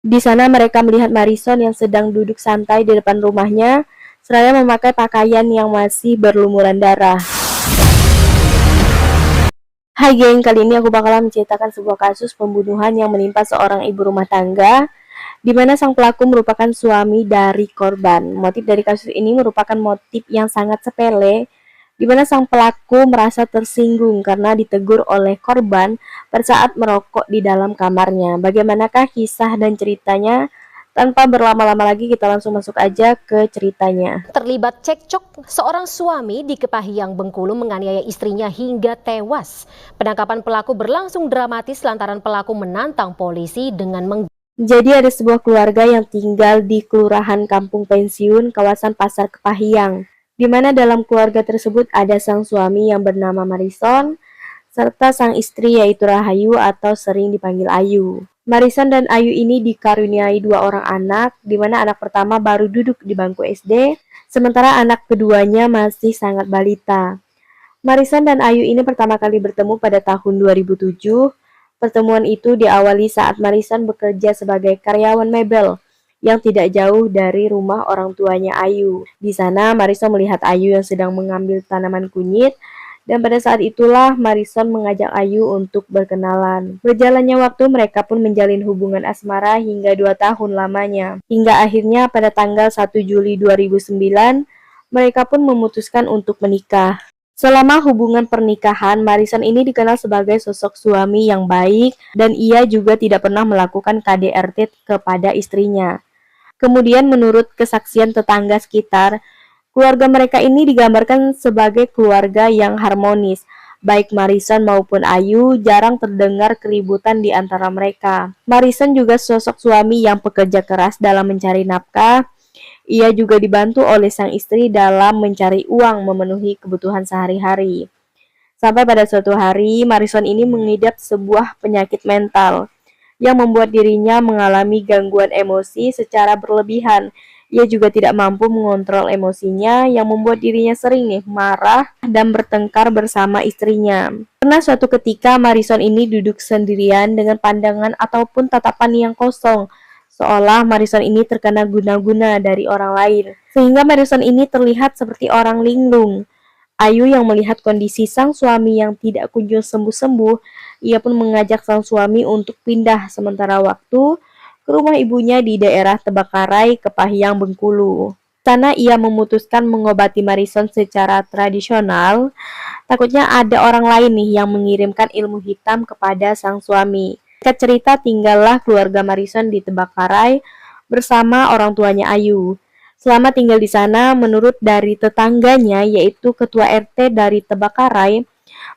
Di sana mereka melihat Marison yang sedang duduk santai di depan rumahnya, seraya memakai pakaian yang masih berlumuran darah. Hai geng, kali ini aku bakalan menceritakan sebuah kasus pembunuhan yang menimpa seorang ibu rumah tangga, di mana sang pelaku merupakan suami dari korban. Motif dari kasus ini merupakan motif yang sangat sepele, di mana sang pelaku merasa tersinggung karena ditegur oleh korban pada saat merokok di dalam kamarnya. Bagaimanakah kisah dan ceritanya? Tanpa berlama-lama lagi, kita langsung masuk aja ke ceritanya. Terlibat cekcok, seorang suami di Kepahyang, Bengkulu menganiaya istrinya hingga tewas. Penangkapan pelaku berlangsung dramatis lantaran pelaku menantang polisi dengan Jadi ada sebuah keluarga yang tinggal di Kelurahan Kampung Pensiun, kawasan Pasar Kepahyang, di mana dalam keluarga tersebut ada sang suami yang bernama Marison, serta sang istri yaitu Rahayu atau sering dipanggil Ayu. Marison dan Ayu ini dikaruniai dua orang anak, di mana anak pertama baru duduk di bangku SD, sementara anak keduanya masih sangat balita. Marison dan Ayu ini pertama kali bertemu pada tahun 2007. Pertemuan itu diawali saat Marison bekerja sebagai karyawan mebel yang tidak jauh dari rumah orang tuanya Ayu. Di sana Marison melihat Ayu yang sedang mengambil tanaman kunyit, dan pada saat itulah Marison mengajak Ayu untuk berkenalan. Berjalannya waktu, mereka pun menjalin hubungan asmara hingga 2 tahun lamanya. Hingga akhirnya pada tanggal 1 Juli 2009, mereka pun memutuskan untuk menikah. Selama hubungan pernikahan, Marison ini dikenal sebagai sosok suami yang baik dan ia juga tidak pernah melakukan KDRT kepada istrinya. Kemudian menurut kesaksian tetangga sekitar, keluarga mereka ini digambarkan sebagai keluarga yang harmonis. Baik Marison maupun Ayu jarang terdengar keributan di antara mereka. Marison juga sosok suami yang pekerja keras dalam mencari nafkah. Ia juga dibantu oleh sang istri dalam mencari uang memenuhi kebutuhan sehari-hari. Sampai pada suatu hari, Marison ini mengidap sebuah penyakit mental yang membuat dirinya mengalami gangguan emosi secara berlebihan. Ia juga tidak mampu mengontrol emosinya yang membuat dirinya sering marah dan bertengkar bersama istrinya. Pernah suatu ketika Marison ini duduk sendirian dengan pandangan ataupun tatapan yang kosong, seolah Marison ini terkena guna-guna dari orang lain, sehingga Marison ini terlihat seperti orang linglung. Ayu yang melihat kondisi sang suami yang tidak kunjung sembuh-sembuh, ia pun mengajak sang suami untuk pindah sementara waktu ke rumah ibunya di daerah Tebakarai, Kepahyang, Bengkulu. Di sana ia memutuskan mengobati Marison secara tradisional. Takutnya ada orang lain yang mengirimkan ilmu hitam kepada sang suami. Singkat cerita, tinggallah keluarga Marison di Tebakarai bersama orang tuanya Ayu. Selama tinggal di sana, menurut dari tetangganya yaitu ketua RT dari Tebakarai,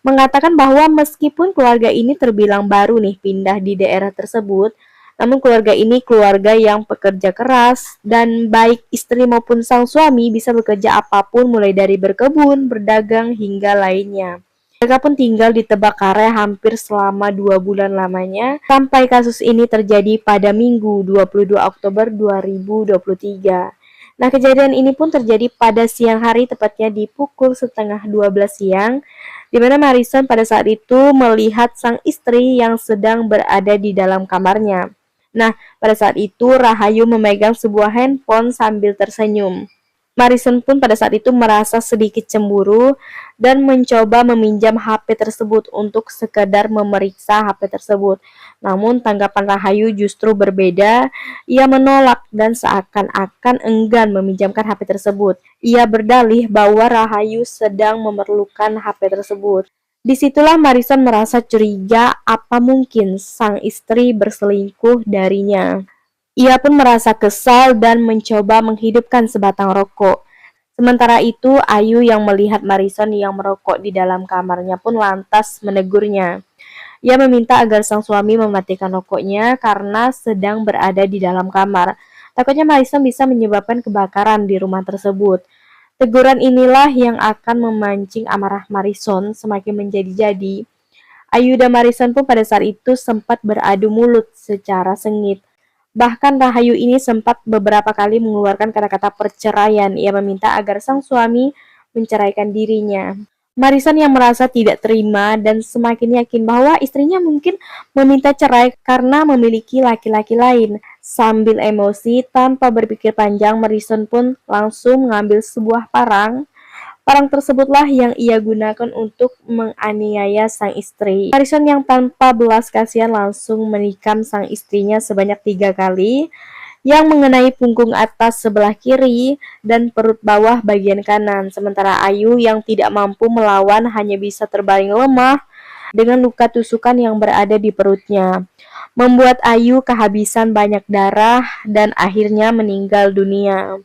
mengatakan bahwa meskipun keluarga ini terbilang baru pindah di daerah tersebut, namun keluarga ini keluarga yang pekerja keras dan baik istri maupun sang suami bisa bekerja apapun mulai dari berkebun, berdagang hingga lainnya. Mereka pun tinggal di Tebakarai hampir selama 2 bulan lamanya sampai kasus ini terjadi pada Minggu 22 Oktober 2023. Nah, kejadian ini pun terjadi pada siang hari, tepatnya di pukul setengah 12 siang, di mana Marison pada saat itu melihat sang istri yang sedang berada di dalam kamarnya. Nah, pada saat itu Rahayu memegang sebuah handphone sambil tersenyum. Marison pun pada saat itu merasa sedikit cemburu dan mencoba meminjam HP tersebut untuk sekedar memeriksa HP tersebut. Namun tanggapan Rahayu justru berbeda. Ia menolak dan seakan-akan enggan meminjamkan HP tersebut. Ia berdalih bahwa Rahayu sedang memerlukan HP tersebut. Disitulah Marison merasa curiga, apa mungkin sang istri berselingkuh darinya. Ia pun merasa kesal dan mencoba menghidupkan sebatang rokok. Sementara itu, Ayu yang melihat Marison yang merokok di dalam kamarnya pun lantas menegurnya. Ia meminta agar sang suami mematikan rokoknya karena sedang berada di dalam kamar. Takutnya Marison bisa menyebabkan kebakaran di rumah tersebut. Teguran inilah yang akan memancing amarah Marison semakin menjadi-jadi. Ayu dan Marison pun pada saat itu sempat beradu mulut secara sengit. Bahkan Rahayu ini sempat beberapa kali mengeluarkan kata-kata perceraian. Ia meminta agar sang suami menceraikan dirinya. Marison yang merasa tidak terima dan semakin yakin bahwa istrinya mungkin meminta cerai karena memiliki laki-laki lain. Sambil emosi, tanpa berpikir panjang, Marison pun langsung mengambil sebuah parang. Parang tersebutlah yang ia gunakan untuk menganiaya sang istri. Marison yang tanpa belas kasihan langsung menikam sang istrinya sebanyak 3 kali, yang mengenai punggung atas sebelah kiri dan perut bawah bagian kanan. Sementara Ayu yang tidak mampu melawan hanya bisa terbaring lemah dengan luka tusukan yang berada di perutnya, membuat Ayu kehabisan banyak darah dan akhirnya meninggal dunia.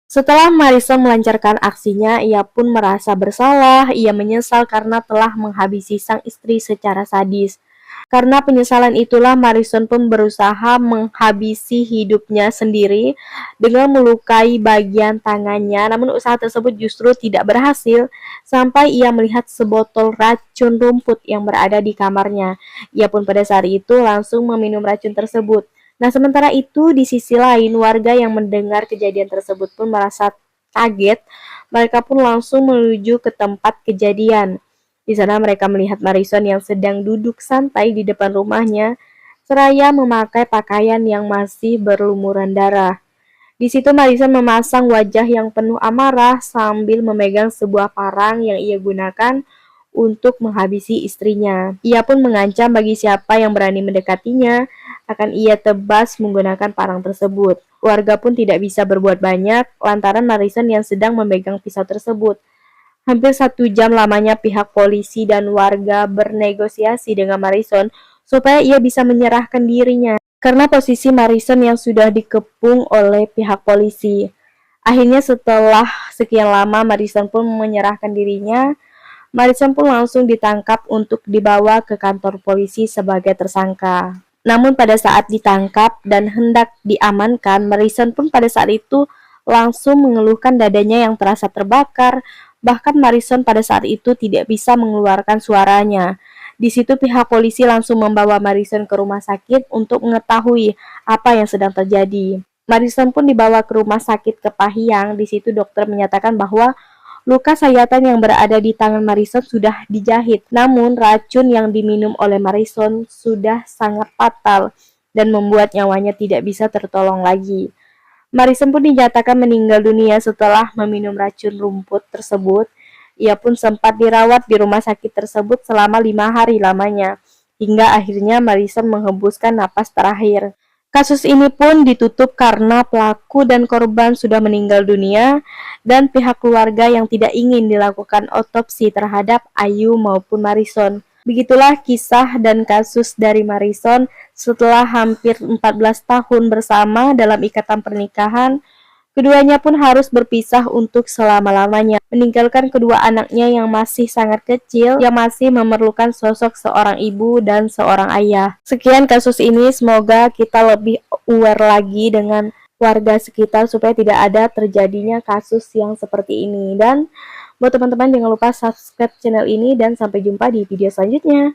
Setelah Marison melancarkan aksinya, ia pun merasa bersalah. Ia menyesal karena telah menghabisi sang istri secara sadis. Karena penyesalan itulah Marison pun berusaha menghabisi hidupnya sendiri dengan melukai bagian tangannya. Namun usaha tersebut justru tidak berhasil sampai ia melihat sebotol racun rumput yang berada di kamarnya. Ia pun pada saat itu langsung meminum racun tersebut. Nah, sementara itu di sisi lain warga yang mendengar kejadian tersebut pun merasa kaget. Mereka pun langsung menuju ke tempat kejadian. Di sana mereka melihat Marison yang sedang duduk santai di depan rumahnya, seraya memakai pakaian yang masih berlumuran darah. Di situ Marison memasang wajah yang penuh amarah sambil memegang sebuah parang yang ia gunakan untuk menghabisi istrinya. Ia pun mengancam bagi siapa yang berani mendekatinya akan ia tebas menggunakan parang tersebut. Warga pun tidak bisa berbuat banyak lantaran Marison yang sedang memegang pisau tersebut. Hampir 1 jam lamanya pihak polisi dan warga bernegosiasi dengan Marison supaya ia bisa menyerahkan dirinya karena posisi Marison yang sudah dikepung oleh pihak polisi. Akhirnya setelah sekian lama Marison pun menyerahkan dirinya. Marison pun langsung ditangkap untuk dibawa ke kantor polisi sebagai tersangka. Namun pada saat ditangkap dan hendak diamankan, Marison pun pada saat itu langsung mengeluhkan dadanya yang terasa terbakar. Bahkan Marison pada saat itu tidak bisa mengeluarkan suaranya. Di situ pihak polisi langsung membawa Marison ke rumah sakit untuk mengetahui apa yang sedang terjadi. Marison pun dibawa ke rumah sakit Kepahyang. Di situ dokter menyatakan bahwa luka sayatan yang berada di tangan Marison sudah dijahit. Namun racun yang diminum oleh Marison sudah sangat fatal dan membuat nyawanya tidak bisa tertolong lagi. Marison pun dinyatakan meninggal dunia setelah meminum racun rumput tersebut. Ia pun sempat dirawat di rumah sakit tersebut selama 5 hari lamanya, hingga akhirnya Marison menghembuskan napas terakhir. Kasus ini pun ditutup karena pelaku dan korban sudah meninggal dunia dan pihak keluarga yang tidak ingin dilakukan otopsi terhadap Ayu maupun Marison. Begitulah kisah dan kasus dari Marison setelah hampir 14 tahun bersama dalam ikatan pernikahan. Keduanya pun harus berpisah untuk selama-lamanya, meninggalkan kedua anaknya yang masih sangat kecil, yang masih memerlukan sosok seorang ibu dan seorang ayah. Sekian kasus ini, semoga kita lebih aware lagi dengan warga sekitar supaya tidak ada terjadinya kasus yang seperti ini. Dan buat teman-teman jangan lupa subscribe channel ini dan sampai jumpa di video selanjutnya.